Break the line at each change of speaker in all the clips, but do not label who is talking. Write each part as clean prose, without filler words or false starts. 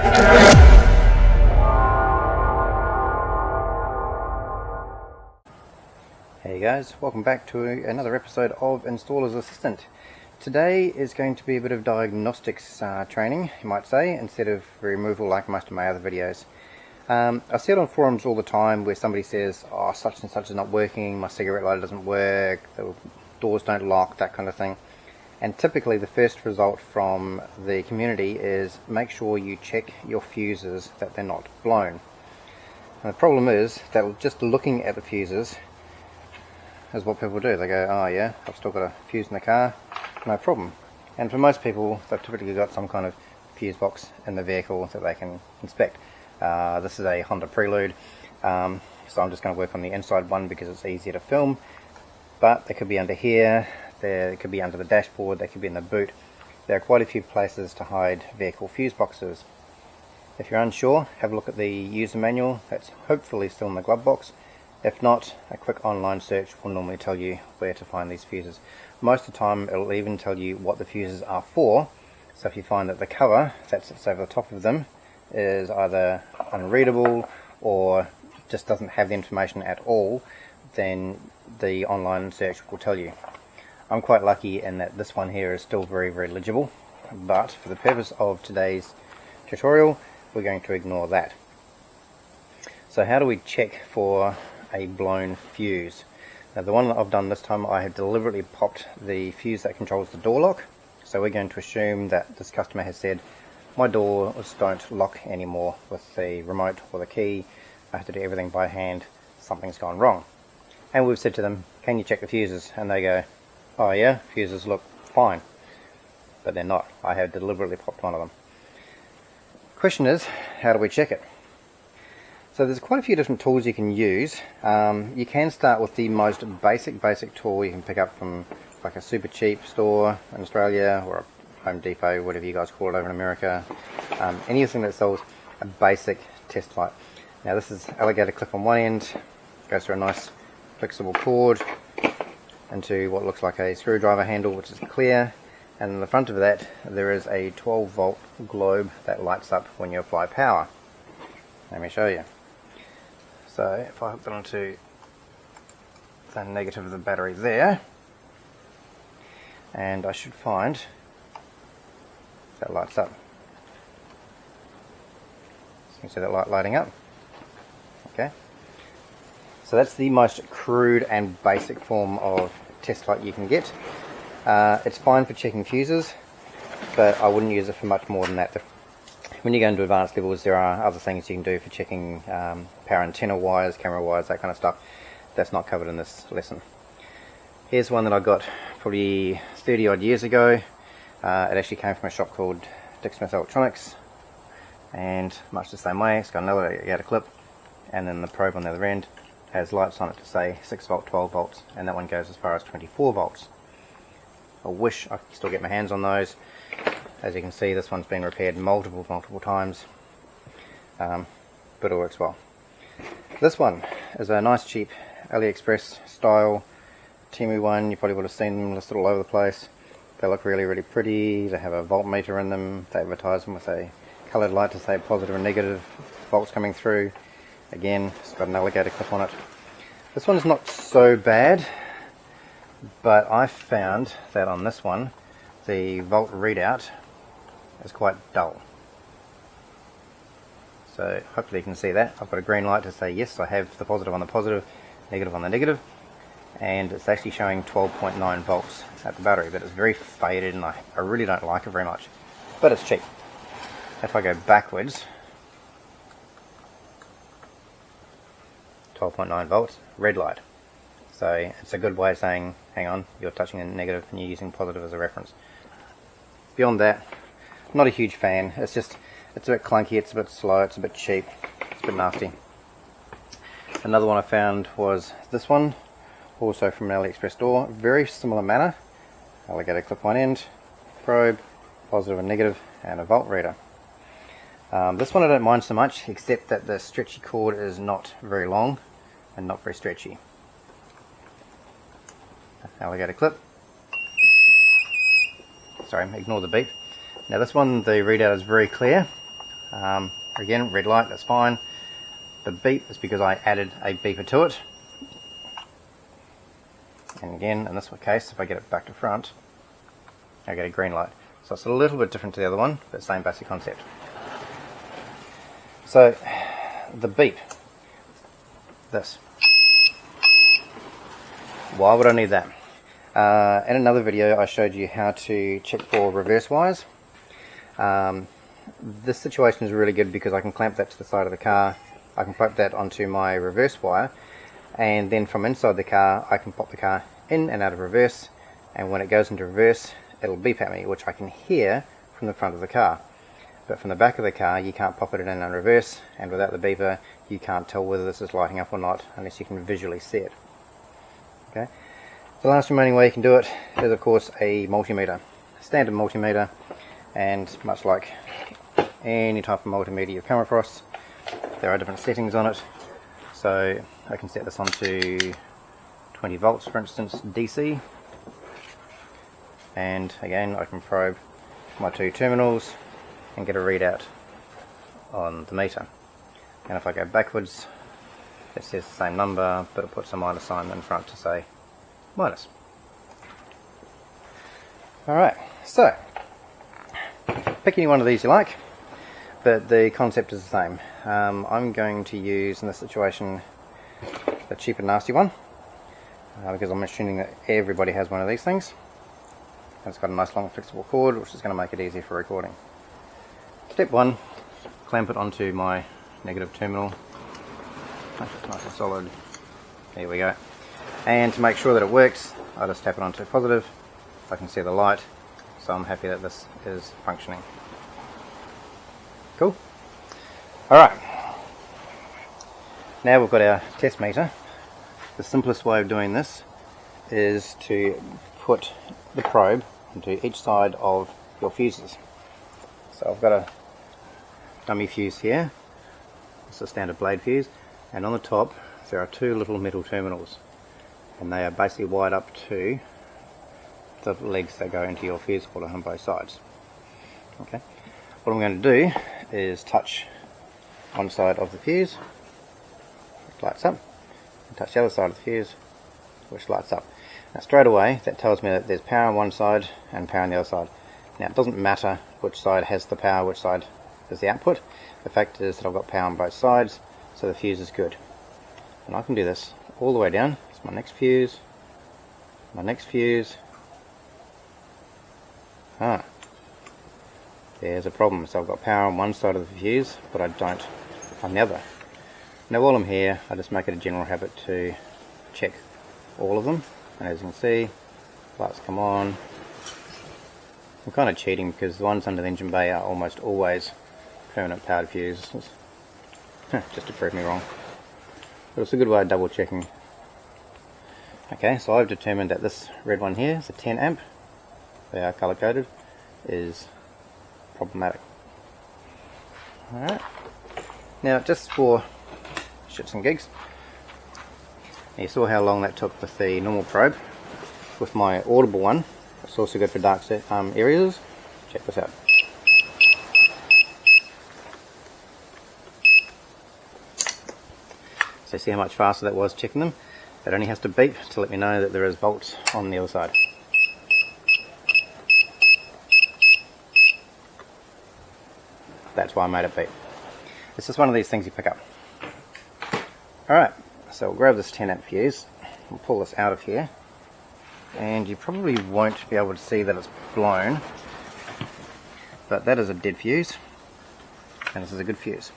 Hey guys, welcome back to another episode of Installer's Assistant. Today is going to be a bit of diagnostics training, you might say, instead of removal like most of my other videos. I see it on forums all the time where somebody says, oh, such and such is not working, my cigarette lighter doesn't work, the doors don't lock, that kind of thing. And typically the first result from the community is make sure you check your fuses that they're not blown. And the problem is that just looking at the fuses is what people do. They go, oh yeah, I've still got a fuse in the car, no problem. And for most people, they've typically got some kind of fuse box in the vehicle that they can inspect. This is a Honda Prelude, so I'm just going to work on the inside one because it's easier to film. But they could be under here, they could be under the dashboard, they could be in the boot. There are quite a few places to hide vehicle fuse boxes. If you're unsure, have a look at the user manual. That's hopefully still in the glove box. If not, a quick online search will normally tell you where to find these fuses. Most of the time it'll even tell you what the fuses are for, so if you find that the cover that sits over the top of them is either unreadable or just doesn't have the information at all, then the online search will tell you. I'm quite lucky in that this one here is still very legible, but for the purpose of today's tutorial we're going to ignore that. So how do we check for a blown fuse? Now the one that I've done this time, I have deliberately popped the fuse that controls the door lock. So we're going to assume that this customer has said, my doors don't lock anymore with the remote or the key, I have to do everything by hand, something's gone wrong. And we've said to them, can you check the fuses? And they go, oh yeah, fuses look fine. But they're not. I have deliberately popped one of them. Question is, how do we check it? So there's quite a few different tools you can use. You can start with the most basic tool you can pick up from like a super cheap store in Australia or a Home Depot, whatever you guys call it over in America. Anything that sells a basic test light. Now this is alligator clip on one end, goes through a nice flexible cord into what looks like a screwdriver handle, which is clear, and in the front of that there is a 12 volt globe that lights up when you apply power. Let me show you. So if I hook that onto the negative of the battery there, and I should find that lights up. So you can see that light lighting up. Okay. So that's the most crude and basic form of test light you can get. It's fine for checking fuses, but I wouldn't use it for much more than that. When you go into advanced levels, there are other things you can do for checking power antenna wires, camera wires, that kind of stuff. That's not covered in this lesson. Here's one that I got probably 30 odd years ago. It actually came from a shop called Dick Smith Electronics, and much the same way, it's got another alligator clip, and then the probe on the other end has lights on it to say 6 volt, 12 volts, and that one goes as far as 24 volts. I wish I could still get my hands on those. As you can see, this one's been repaired multiple times, but it works well. This one is a nice cheap AliExpress style Temu one. You probably would have seen them listed all over the place. They look really pretty. They have a voltmeter in them. They advertise them with a coloured light to say positive and negative volts coming through. Again, it's got an alligator clip on it. This one's not so bad, but I found that on this one the volt readout is quite dull. So hopefully you can see that. I've got a green light to say yes, I have the positive on the positive, negative on the negative, and it's actually showing 12.9 volts at the battery, but it's very faded and I really don't like it very much, but it's cheap. If I go backwards, 12.9 volts, red light. So it's a good way of saying, hang on, you're touching a negative and you're using positive as a reference. Beyond that, not a huge fan. It's a bit clunky, it's a bit slow, it's a bit cheap, it's a bit nasty. Another one I found was this one, also from an AliExpress store. Very similar manner. Alligator clip one end, probe, positive and negative, and a volt reader. This one I don't mind so much, except that the stretchy cord is not very long and not very stretchy. Alligator clip. Sorry, ignore the beep. Now this one, the readout is very clear. Again, red light, that's fine. The beep is because I added a beeper to it. And again, in this case, if I get it back to front, I get a green light. So it's a little bit different to the other one, but same basic concept. So, the beep, this. Why would I need that? In another video I showed you how to check for reverse wires. This situation is really good because I can clamp that to the side of the car, I can plug that onto my reverse wire, and then from inside the car I can pop the car in and out of reverse, and when it goes into reverse it'll beep at me, which I can hear from the front of the car. But from the back of the car you can't pop it in and reverse, and without the beeper you can't tell whether this is lighting up or not unless you can visually see it. Okay. The last remaining way you can do it is of course a multimeter. Standard multimeter, and much like any type of multimeter you've come across, there are different settings on it. So I can set this on to 20 volts for instance, DC, and again I can probe my two terminals and get a readout on the meter. And if I go backwards it says the same number, but it puts a minus sign in front to say minus. Alright, so pick any one of these you like, but the concept is the same. I'm going to use in this situation the cheap and nasty one, because I'm assuming that everybody has one of these things. And it's got a nice long flexible cord which is going to make it easy for recording. Step 1, clamp it onto my negative terminal. Nice and solid. There we go. And to make sure that it works, I just tap it onto positive. I can see the light, so I'm happy that this is functioning. Cool. Alright, now we've got our test meter. The simplest way of doing this is to put the probe into each side of your fuses. So I've got a dummy fuse here. It's a standard blade fuse, and on the top there are two little metal terminals, and they are basically wired up to the legs that go into your fuse holder on both sides. Okay, what I'm going to do is touch one side of the fuse, which lights up, and touch the other side of the fuse, which lights up. Now straight away that tells me that there's power on one side and power on the other side. Now it doesn't matter which side has the power, which side is the output. The fact is that I've got power on both sides, so the fuse is good. And I can do this all the way down. It's my next fuse, my next fuse. There's a problem. So I've got power on one side of the fuse, but I don't on the other. Now while I'm here, I just make it a general habit to check all of them. And as you can see, lights come on. I'm kind of cheating because the ones under the engine bay are almost always permanent powered fuses, just to prove me wrong. But it's a good way of double checking. Okay, so I've determined that this red one here is a 10 amp, they are color coded, is problematic. Alright, now just for shits and gigs, you saw how long that took with the normal probe. With my audible one, it's also good for dark areas. Check this out. So see how much faster that was checking them? It only has to beep to let me know that there is volts on the other side. That's why I made it beep. It's just one of these things you pick up. Alright, so we'll grab this 10 amp fuse, we'll pull this out of here, and you probably won't be able to see that it's blown, but that is a dead fuse, and this is a good fuse.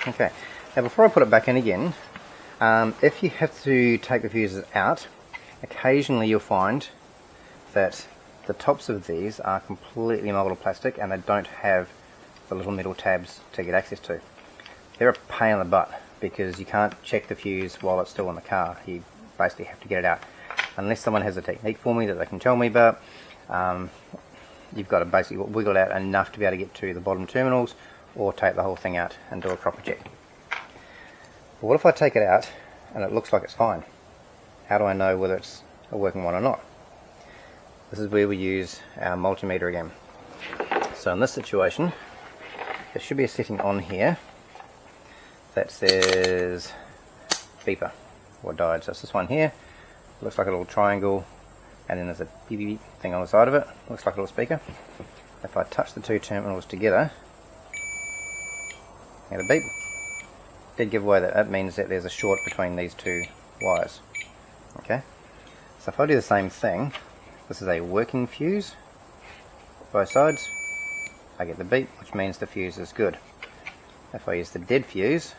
Okay, now before I put it back in again, if you have to take the fuses out, occasionally you'll find that the tops of these are completely molded plastic and they don't have the little metal tabs to get access to. They're a pain in the butt because you can't check the fuse while it's still in the car. You basically have to get it out. Unless someone has a technique for me that they can tell me about, you've got to basically wiggle it out enough to be able to get to the bottom terminals, or take the whole thing out and do a proper check. But what if I take it out and it looks like it's fine? How do I know whether it's a working one or not? This is where we use our multimeter again. So in this situation, there should be a setting on here that says beeper or diode. So it's this one here. It looks like a little triangle, and then there's a beep beep thing on the side of it. Looks like a little speaker. If I touch the two terminals together, get a beep. Did give away that means that there's a short between these two wires. Okay, so if I do the same thing, this is a working fuse, both sides, I get the beep, which means the fuse is good. If I use the dead fuse,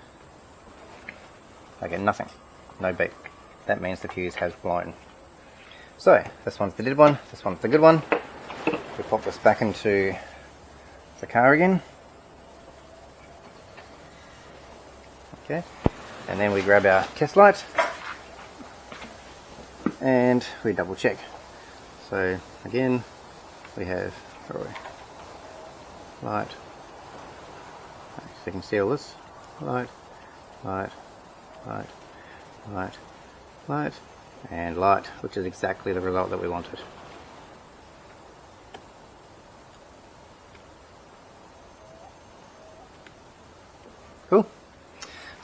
I get nothing, no beep. That means the fuse has blown. So this one's the dead one, this one's the good one. We pop this back into the car again. Okay, and then we grab our test light and we double check. So again, we have light, so you can see all this, light, light, light, light, light, and light, which is exactly the result that we wanted. Cool.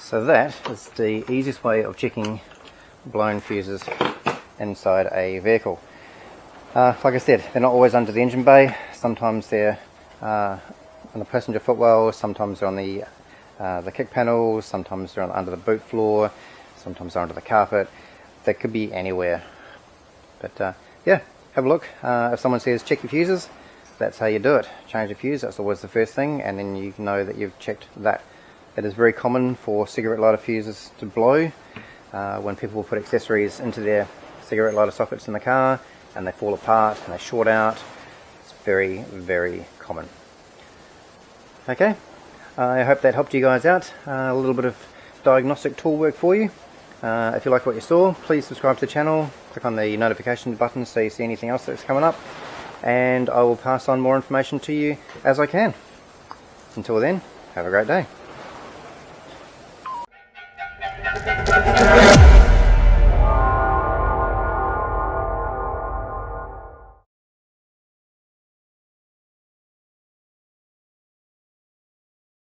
So that is the easiest way of checking blown fuses inside a vehicle. Like I said, they're not always under the engine bay. Sometimes they're on the passenger footwell, sometimes they're on the kick panel, sometimes they're under the boot floor, sometimes they're under the carpet. They could be anywhere. But yeah, have a look. If someone says check your fuses, that's how you do it. Change the fuse, that's always the first thing, and then you know that you've checked that. It is very common for cigarette lighter fuses to blow when people put accessories into their cigarette lighter sockets in the car and they fall apart and they short out. It's very, very common. Okay, I hope that helped you guys out. A little bit of diagnostic tool work for you. If you like what you saw, please subscribe to the channel, click on the notification button so you see anything else that's coming up, and I will pass on more information to you as I can. Until then, have a great day.